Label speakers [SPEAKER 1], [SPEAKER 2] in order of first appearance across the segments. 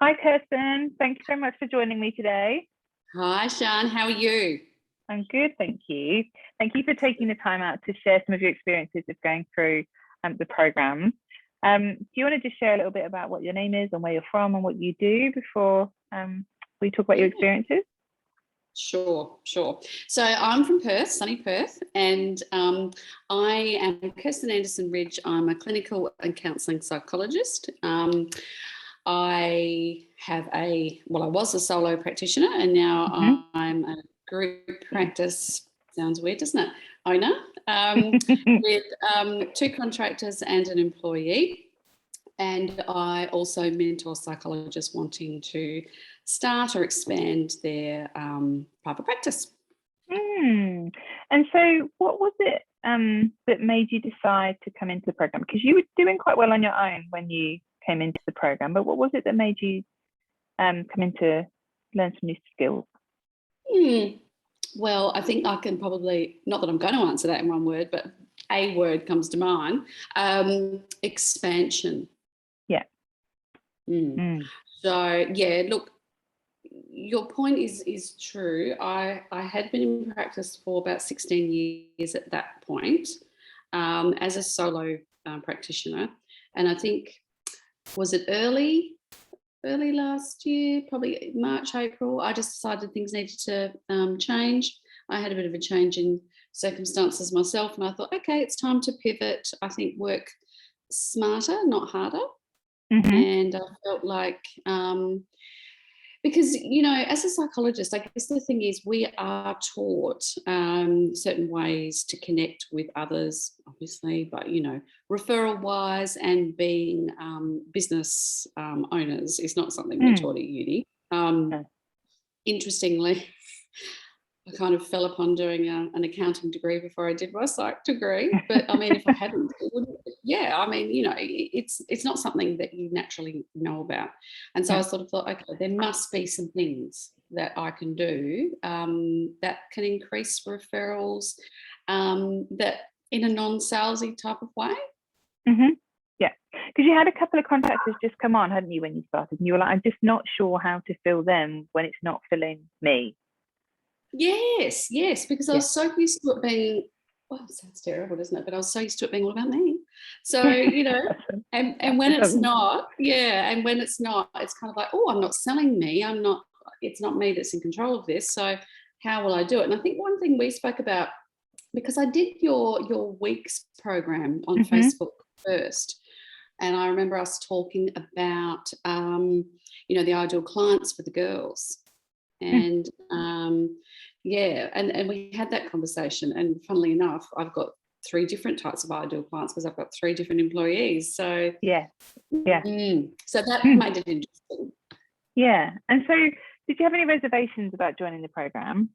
[SPEAKER 1] Hi, Kerstin. Thank you so much for joining me today.
[SPEAKER 2] Hi, Sian. How are you?
[SPEAKER 1] I'm good, thank you. Thank you for taking the time out to share some of your experiences of going through the program. Do you want to just share a little bit about what your name is and where you're from and what you do before we talk about your experiences?
[SPEAKER 2] Sure. So I'm from Perth, sunny Perth, and I am Kerstin Anderson-Ridge. I'm a clinical and counselling psychologist. I was a solo practitioner, and now I'm a group practice, sounds weird, doesn't it, owner, with 2 contractors and an employee. And I also mentor psychologists wanting to start or expand their private practice.
[SPEAKER 1] And so what was it that made you decide to come into the program? Because you were doing quite well on your own when you came into the program, but what was it that made you come in to learn some new skills?
[SPEAKER 2] Well, I think I can probably, not that I'm going to answer that in one word, but a word comes to mind: expansion.
[SPEAKER 1] Yeah.
[SPEAKER 2] So yeah, look, your point is true. I had been in practice for about 16 years at that point, as a solo practitioner, and I think, was it early last year, probably March, April, I just decided things needed to change. I had a bit of a change in circumstances myself, and I thought, okay, it's time to pivot. I think work smarter, not harder. And I felt like, because, as a psychologist, I guess the thing is we are taught certain ways to connect with others, obviously, but, referral-wise, and being business owners is not something we're taught at uni. Interestingly, I kind of fell upon doing an accounting degree before I did my psych degree. But I mean, if I hadn't, it wouldn't. Yeah, I mean, it's not something that you naturally know about. And so I sort of thought, okay, there must be some things that I can do that can increase referrals, that in a non-salesy type of way.
[SPEAKER 1] Yeah, because you had a couple of contractors just come on, hadn't you, when you started? And you were like, I'm just not sure how to fill them when it's not filling me.
[SPEAKER 2] Yes, because I was so used to it being, it sounds terrible, doesn't it? But I was so used to it being all about me. So, and when it's not, and when it's not, it's kind of like, I'm not selling me. It's not me that's in control of this. So how will I do it? And I think one thing we spoke about, because I did your week's program on Facebook first, and I remember us talking about, the ideal clients for the girls. And and we had that conversation, and funnily enough, I've got 3 different types of ideal clients because I've got 3 different employees. So so that made it interesting.
[SPEAKER 1] Yeah. And so did you have any reservations about joining the program?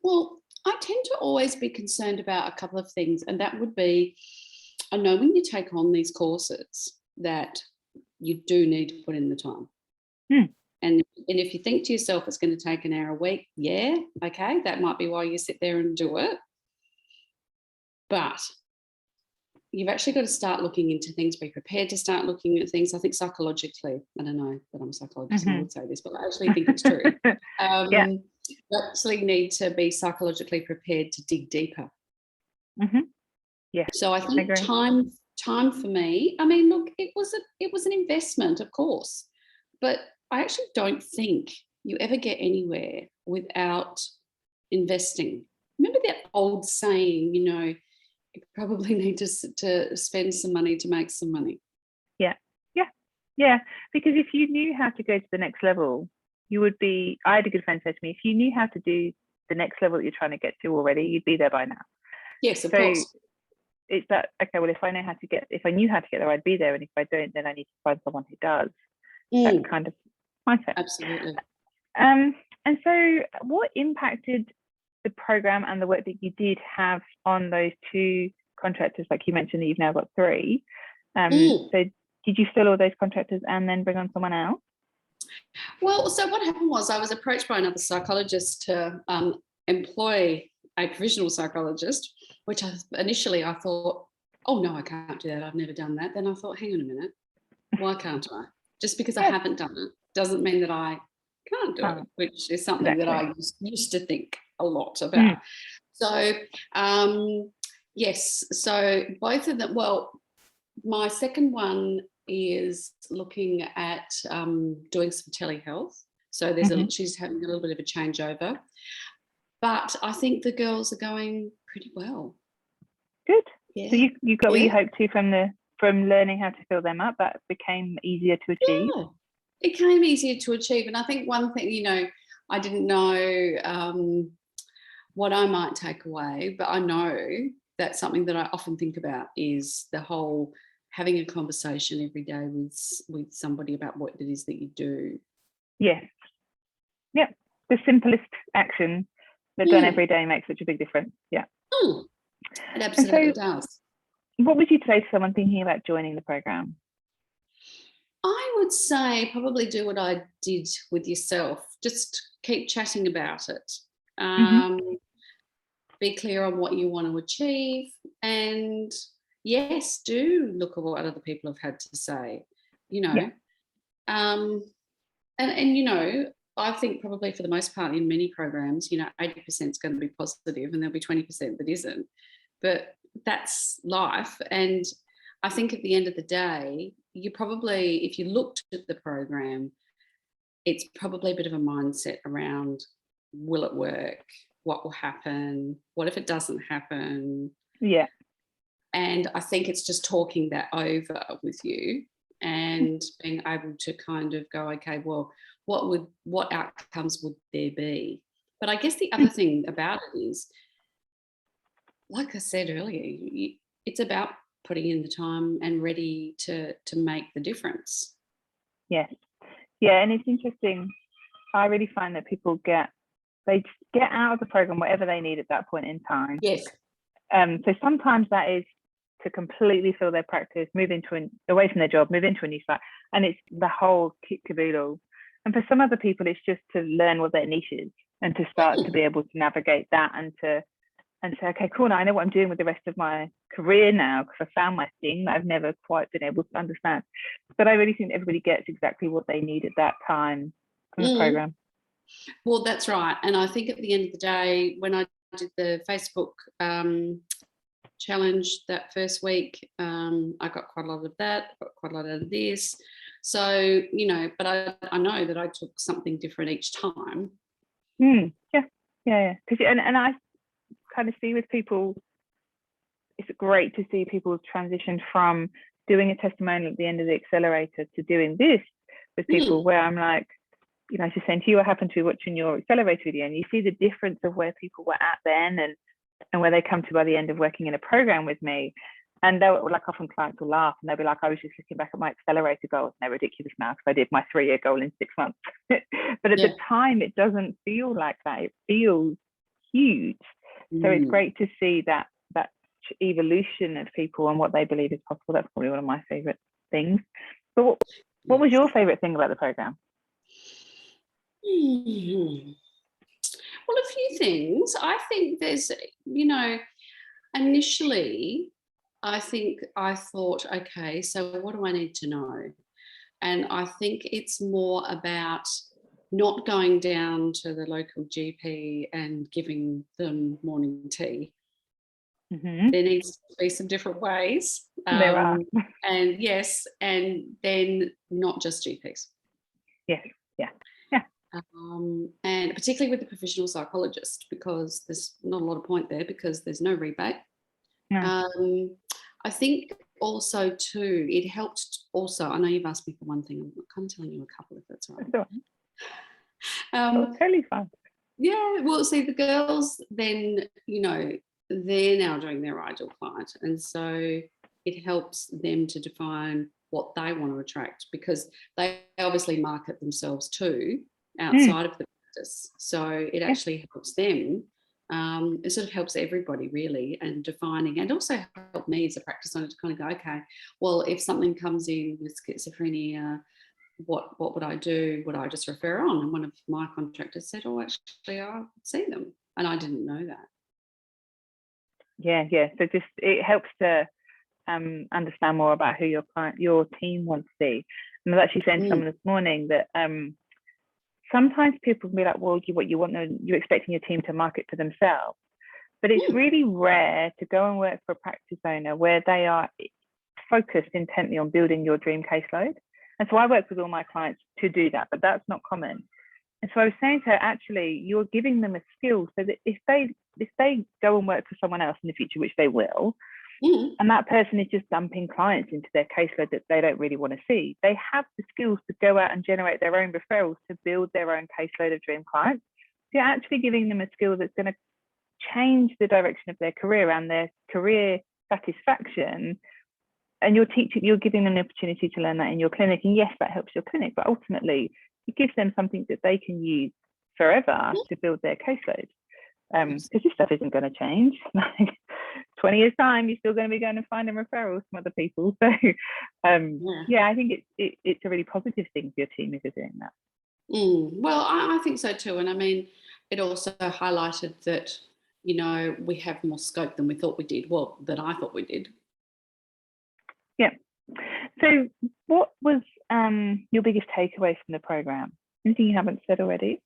[SPEAKER 2] Well, I tend to always be concerned about a couple of things, and that would be, I know when you take on these courses that you do need to put in the time. And if you think to yourself it's going to take an hour a week, okay, that might be why you sit there and do it. But you've actually got to start looking into things, be prepared to start looking at things. I think psychologically, I don't know that I'm a psychologist and I would say this, but I actually think it's true. You actually need to be psychologically prepared to dig deeper. Yeah. So I think time for me, I mean, look, it was an investment, of course, but I actually don't think you ever get anywhere without investing. Remember that old saying, you probably need to spend some money to make some money.
[SPEAKER 1] Yeah. Because if you knew how to go to the next level, I had a good friend say to me, if you knew how to do the next level that you're trying to get to already, you'd be there by now.
[SPEAKER 2] Yes, of course.
[SPEAKER 1] It's that, okay, well, if I knew how to get there, I'd be there. And if I don't, then I need to find someone who does. That kind of mindset.
[SPEAKER 2] Absolutely.
[SPEAKER 1] And so what impacted the program and the work that you did have on those 2 contractors, like you mentioned that you've now got 3? So did you fill all those contractors and then bring on someone else?
[SPEAKER 2] Well, so what happened was I was approached by another psychologist to employ a provisional psychologist, which initially I thought, oh, no, I can't do that. I've never done that. Then I thought, hang on a minute. Why can't I? Just because I
[SPEAKER 1] Yeah.
[SPEAKER 2] haven't done it doesn't mean that I can't do it, which is something that I used to think a lot about. So, yes, so both of them, well, my second one is looking at doing some telehealth. So she's having a little bit of a changeover. But I think the girls are going pretty well.
[SPEAKER 1] Good.
[SPEAKER 2] Yeah.
[SPEAKER 1] So you got what you hoped to from learning how to fill them up. That became easier to achieve.
[SPEAKER 2] Yeah, it became easier to achieve. And I think one thing, you know, I didn't know what I might take away, but I know that something that I often think about is the whole having a conversation every day with somebody about what it is that you do.
[SPEAKER 1] Yes. Yep. The simplest action that done every day makes such a big difference. Yeah.
[SPEAKER 2] It absolutely does.
[SPEAKER 1] What would you say to someone thinking about joining the program?
[SPEAKER 2] I would say probably do what I did with yourself. Just keep chatting about it. Be clear on what you want to achieve, and yes, do look at what other people have had to say, you know. And you know, I think probably for the most part in many programs, you know, 80% is going to be positive and there'll be 20% that isn't. But that's life. And I think at the end of the day, you probably, if you looked at the program, it's probably a bit of a mindset around, will it work? What will happen? What if it doesn't happen?
[SPEAKER 1] Yeah.
[SPEAKER 2] And I think it's just talking that over with you and being able to kind of go, okay, well, what outcomes would there be? But I guess the other thing about it is, like I said earlier, it's about putting in the time and ready to make the difference.
[SPEAKER 1] Yes. Yeah, and it's interesting. I really find that people get out of the program whatever they need at that point in time.
[SPEAKER 2] Yes.
[SPEAKER 1] So sometimes that is to completely fill their practice, move away from their job, move into a new site, and it's the whole kit caboodle. And for some other people, it's just to learn what their niche is and to start to be able to navigate that and say, okay, cool, now I know what I'm doing with the rest of my career now because I found my thing that I've never quite been able to understand. But I really think everybody gets exactly what they need at that time from the program.
[SPEAKER 2] Well, that's right. And I think at the end of the day, when I did the Facebook challenge that first week, I got quite a lot of that, got quite a lot out of this. So, you know, but I know that I took something different each time.
[SPEAKER 1] Yeah. And I kind of see with people, it's great to see people transition from doing a testimonial at the end of the accelerator to doing this with people where I'm like, you know, I was just saying to you, I happened to be watching your accelerator video and you see the difference of where people were at then and where they come to by the end of working in a program with me. And they were like, often clients will laugh and they'll be like, I was just looking back at my accelerator goals and they're ridiculous now because I did my 3-year goal in 6 months. But at the time, it doesn't feel like that. It feels huge. So it's great to see that evolution of people and what they believe is possible. That's probably one of my favorite things. But what was your favorite thing about the program?
[SPEAKER 2] Well, a few things. I think there's, you know, initially, I think I thought, okay, so what do I need to know? And I think it's more about not going down to the local GP and giving them morning tea. There needs to be some different ways.
[SPEAKER 1] There are.
[SPEAKER 2] And yes, and then not just GPs.
[SPEAKER 1] Yes, yeah.
[SPEAKER 2] And particularly with the professional psychologist, because there's not a lot of point there because there's no rebate. No. I think also too, it helped also, I know you've asked me for one thing, I'm kind of telling you a couple if that's right.
[SPEAKER 1] Totally fine.
[SPEAKER 2] Yeah, well, see, the girls then, you know, they're now doing their ideal client. And so it helps them to define what they want to attract because they obviously market themselves too outside of the practice. So it actually helps them. It sort of helps everybody really and defining, and also help me as a practice owner to kind of go, okay, well, if something comes in with schizophrenia, what would I do? Would I just refer on? And one of my contractors said, oh, actually, I see them. And I didn't know that.
[SPEAKER 1] Yeah. So just it helps to understand more about who your team wants to see. And I was actually saying to someone this morning that sometimes people can be like, well, you're expecting your team to market for themselves. But it's really rare to go and work for a practice owner where they are focused intently on building your dream caseload. And so I work with all my clients to do that, but that's not common. And so I was saying to her, actually, you're giving them a skill so that if they go and work for someone else in the future, which they will, and that person is just dumping clients into their caseload that they don't really want to see, they have the skills to go out and generate their own referrals to build their own caseload of dream clients. So you're actually giving them a skill that's going to change the direction of their career and their career satisfaction. And you're giving them the opportunity to learn that in your clinic. And yes, that helps your clinic, but ultimately it gives them something that they can use forever to build their caseload. Because this stuff isn't going to change. Like 20 years time, you're still going to be going and finding referrals from other people. So I think it's a really positive thing for your team if you're doing that.
[SPEAKER 2] Well, I think so too. And I mean, it also highlighted that, we have more scope than we thought we did. Well, that I thought we did.
[SPEAKER 1] Yeah. So what was your biggest takeaway from the program? Anything you haven't said already?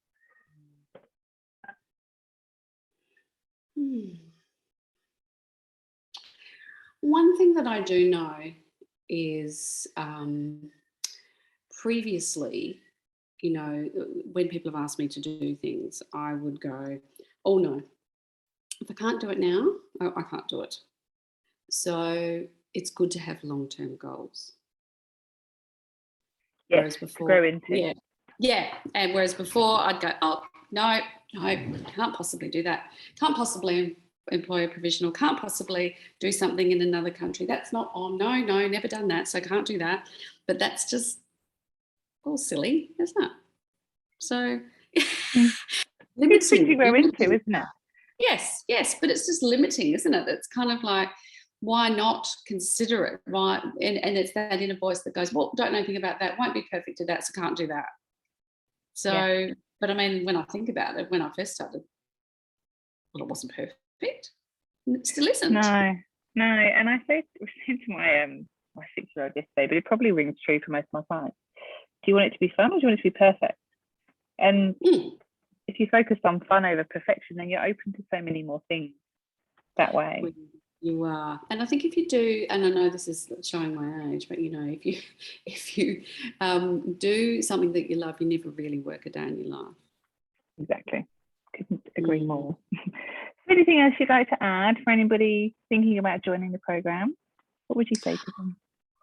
[SPEAKER 2] One thing that I do know is previously, when people have asked me to do things, I would go, oh no, if I can't do it now, I can't do it. So it's good to have long-term goals.
[SPEAKER 1] Yes, whereas before, to grow into.
[SPEAKER 2] Yeah. And whereas before I'd go, oh, no, can't possibly do that. Can't possibly employ a provisional, can't possibly do something in another country. That's not, no, never done that, so I can't do that. But that's just all silly, isn't it? So
[SPEAKER 1] it's things to grow into, isn't it?
[SPEAKER 2] Yes, but it's just limiting, isn't it? It's kind of like, why not consider it? Why? And it's that inner voice that goes, well, don't know anything about that, won't be perfect at that, so can't do that. So, but I mean, when I think about it, when I first started, well, it wasn't perfect. It still isn't.
[SPEAKER 1] No. And I said to my 6-year-old yesterday, but it probably rings true for most of my clients. Do you want it to be fun or do you want it to be perfect? And if you focus on fun over perfection, then you're open to so many more things that way.
[SPEAKER 2] You are. And I think if you do, and I know this is showing my age, but if you do something that you love, you never really work a day in your life.
[SPEAKER 1] Exactly. Couldn't agree more. Anything else you'd like to add for anybody thinking about joining the program? What would you say to them?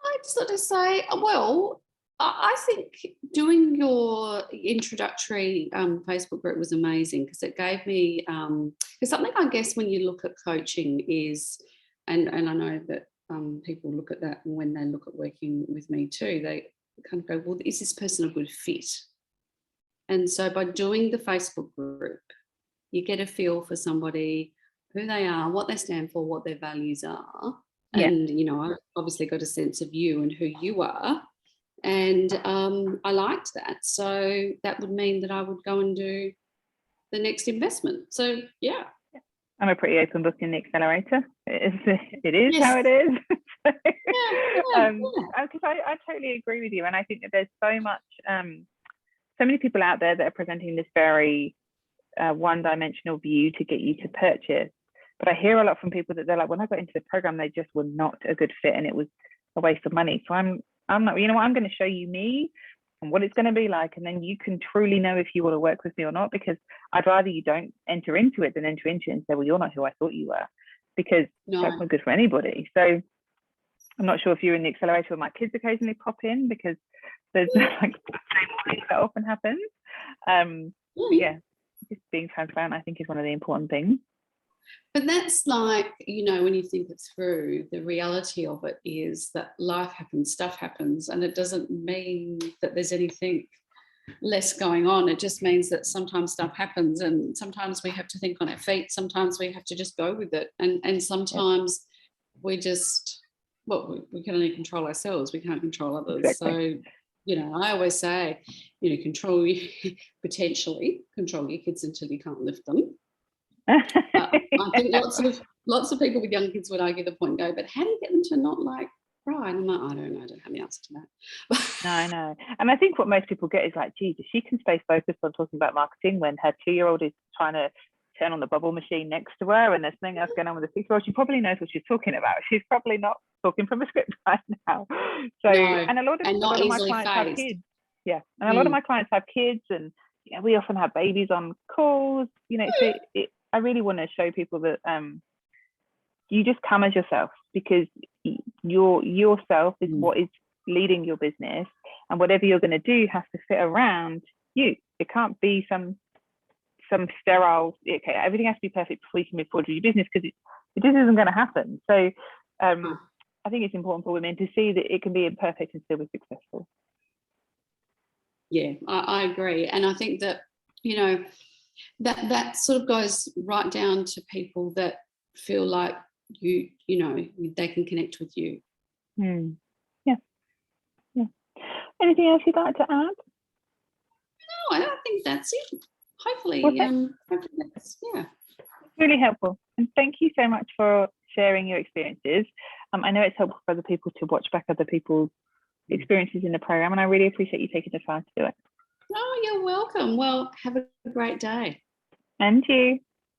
[SPEAKER 2] I'd sort of say, well, I think doing your introductory Facebook group was amazing because it gave me, because something I guess when you look at coaching is, and I know that people look at that when they look at working with me too, they kind of go, well, is this person a good fit? And so by doing the Facebook group, you get a feel for somebody, who they are, what they stand for, what their values are. Yeah. And, I obviously got a sense of you and who you are. And I liked that. So that would mean that I would go and do the next investment. So, yeah.
[SPEAKER 1] I'm a pretty open book in the accelerator. It is yes. How it is. Because I totally agree with you. And I think that there's so many people out there that are presenting this very one-dimensional view to get you to purchase. But I hear a lot from people that they're like, when I got into the program, they just were not a good fit and it was a waste of money. So I'm like, you know what, I'm going to show you me and what it's going to be like. And then you can truly know if you want to work with me or not, because I'd rather you don't enter into it than enter into it and say, well, you're not who I thought you were, because that's not good for anybody. So I'm not sure if you're in the accelerator where my kids occasionally pop in, because there's like the same thing that often happens. Yeah, just being transparent, I think, is one of the important things.
[SPEAKER 2] But that's like, when you think it through, the reality of it is that life happens, stuff happens, and it doesn't mean that there's anything less going on. It just means that sometimes stuff happens and sometimes we have to think on our feet. Sometimes we have to just go with it. And sometimes we just, we can only control ourselves. We can't control others. Exactly. So, I always say, potentially control your kids until you can't lift them. I think lots of people with young kids would argue the point and go, but how do you get them to not like cry? And I'm like, I don't know, I don't have the answer to that.
[SPEAKER 1] No, I know. And I think what most people get is like, geez, if she can stay focused on talking about marketing when her 2-year-old is trying to turn on the bubble machine next to her and there's something else going on with the 6-year-old, she probably knows what she's talking about. She's probably not talking from a script right now. So,
[SPEAKER 2] No,
[SPEAKER 1] and a lot of my clients have kids. Yeah. And a lot of my clients have kids, and we often have babies on calls, so I really want to show people that you just come as yourself, because yourself is what is leading your business, and whatever you're going to do has to fit around you. It can't be some sterile, okay, everything has to be perfect before you can move forward with your business, because it just isn't going to happen. So I think it's important for women to see that it can be imperfect and still be successful.
[SPEAKER 2] Yeah, I agree. And I think that, that sort of goes right down to people that feel like they can connect with you.
[SPEAKER 1] Yeah. Anything else you'd like to add?
[SPEAKER 2] No, I don't think that's it. Hopefully, that's
[SPEAKER 1] really helpful. And thank you so much for sharing your experiences. I know it's helpful for other people to watch back other people's experiences in the program, and I really appreciate you taking the time to do it.
[SPEAKER 2] Oh, you're welcome. Well, have a great day.
[SPEAKER 1] And you.